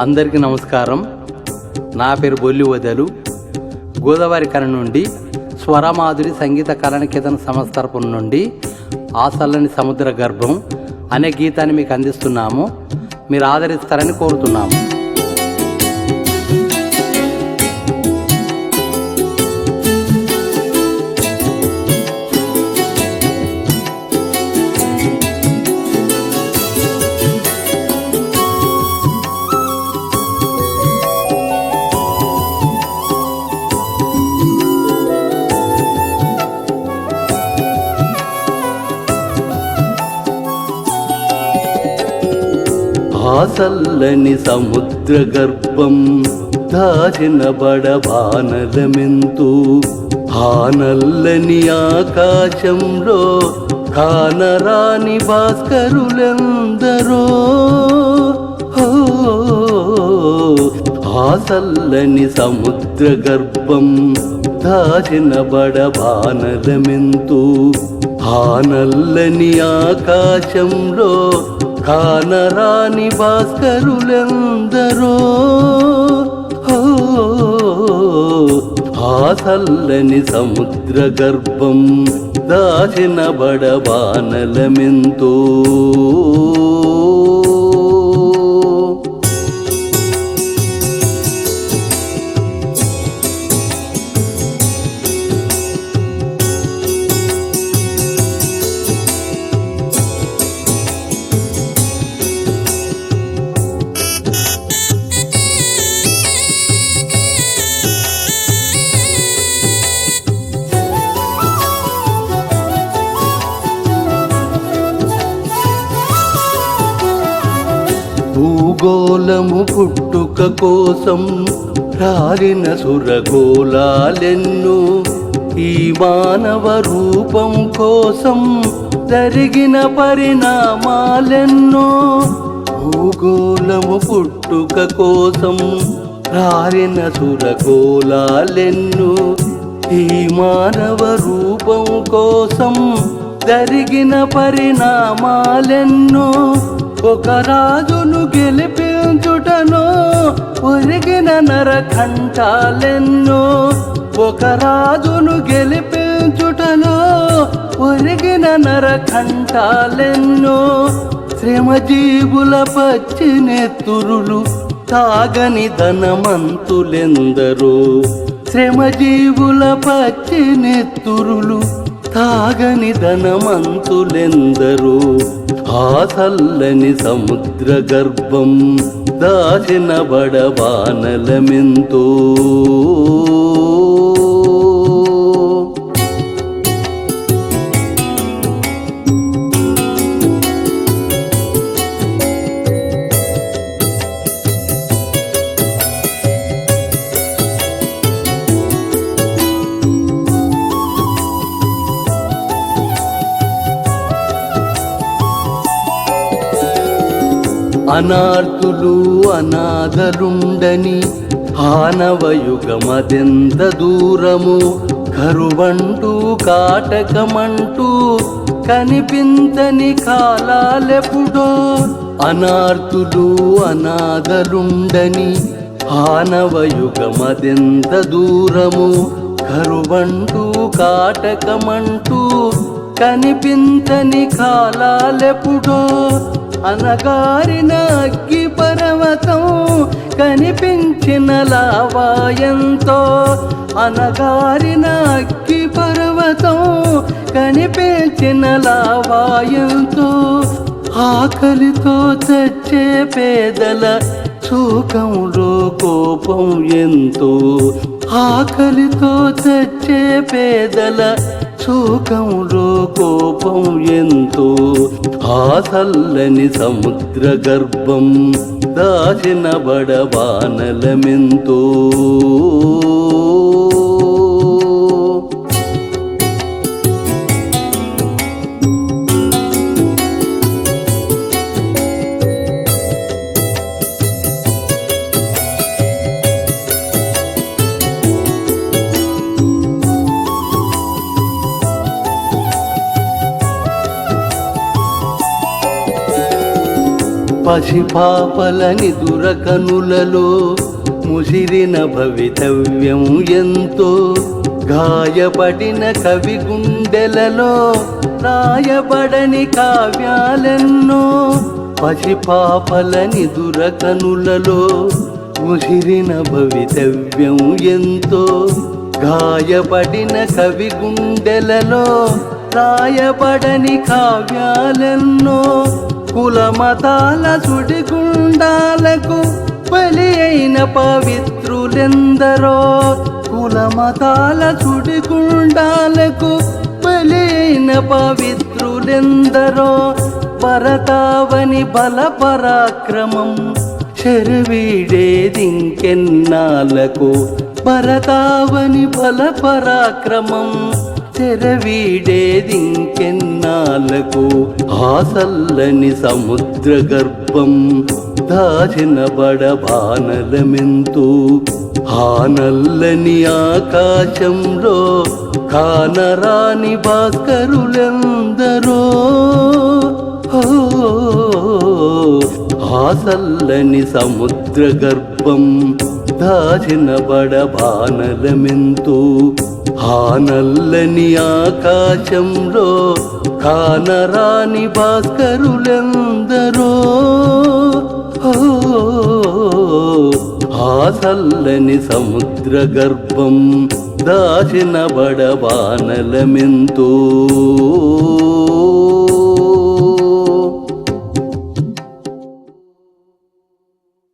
అందరికీ నమస్కారం. నా పేరు బొల్లి వదలు. గోదావరి కళ నుండి స్వరమాధురి సంగీత కళానికేతన సంస్థ తరపున నుండి ఆ చల్లని సముద్ర గర్భం అనే గీతాన్ని మీకు అందిస్తున్నాము. మీరు ఆదరిస్తారని కోరుతున్నాము. ఆ చల్లని సముద్ర గర్భం దాచిన బడబానలమెంతు, ఆ నల్లని ఆకాశంలో కానరాని భాస్కరులెందరో. ఆ చల్లని సముద్ర గర్భం దాచిన బడబానలమెంతు, ఆ నల్లని ఆకాశంలో కానరాని భాస్కరులెందరో. ఆ చల్లని సముద్ర గర్భం దాచిన బడబానలమెంతో. భూగోళము పుట్టుక కోసం రాలిన సురగోళాలెన్నో, ఈ మానవ రూపం కోసం జరిగిన పరిణామాలెన్నో. భూగోళము పుట్టుక కోసం రాలిన సురగోళాలెన్నో, ఈ మానవ రూపం కోసం జరిగిన పరిణామాలెన్నో. ఒక రాజును గెలిపించుటనో ఒరిగిన నరకంఠాలెన్నో. ఒక రాజును గెలిపించుటనో ఒరిగిన నరకంఠాలెన్నో. శ్రమజీవుల పచ్చినెత్తురులు తాగని ధనమంతులెందరో. శ్రమజీవుల పచ్చినెత్తురులు తాగని ధనమంతులెందరో. ఆ చల్లని సముద్ర గర్భం దాచిన బడబానలమెంతో. అనార్తులు అనాథలుండని ఆనవయుగమదెంత దూరము, కరువంటూ కాటకమంటూ కనిపించని కాలాలెప్పుడో. అనార్తులు అనాథలుండని ఆనవయుగమదెంత దూరము, కరువంటూ కాటకమంటూ కనిపించని కాలాలెప్పుడో. అనగారిన అగ్గి పర్వతం కనిపించిన లావాయంతో. అనగారిన అగ్గి పర్వతం కనిపించిన లావాయంతో. ఆకలితో చచ్చే పేదల శోకంలో కోపం ఎంతో. ఆకలితో చచ్చే పేదల శోకంలో కోపం ఎంతో. ఆ చల్లని సముద్ర గర్భం దాచిన బడబానలమెంతో. పసిపాపలని దురకనులలో ముసిరిన భవితవ్యం ఎంతో, గాయపడిన కవి గుండెలలో రాయబడని కావ్యాలెన్నో. పసిపాపలని దురకనులలో ముసిరిన భవితవ్యం ఎంతో, గాయపడిన కవి గుండెలలో రాయబడని కావ్యాలెన్నో. కులమతాల సుడిగుండాలకు బలి అయిన పవిత్రులెందరో, కులమతాల సుడిగుండాలకు బలి అయిన పవిత్రులెందరో. భరతావని బల పరాక్రమం చెరవీడేదింకెన్నాళ్ళకు, భరతావని బల పరాక్రమం చెరవీడేదింకెన్నాళ్ళకు. ఆసల్లని సముద్ర గర్భం దాచిన బడబానలమెంతో, ఆ నల్లని ఆకాశంలో కానరాని భాస్కరులెందరో. ఆసల్లని సముద్ర గర్భం దాచిన బడబానలమెంతో, ఆ నల్లని ఆకాశంలో కానరాని భాస్కరులెందరో. ఆసల్లని సముద్ర గర్భం దాచిన బడబానలమెంతో.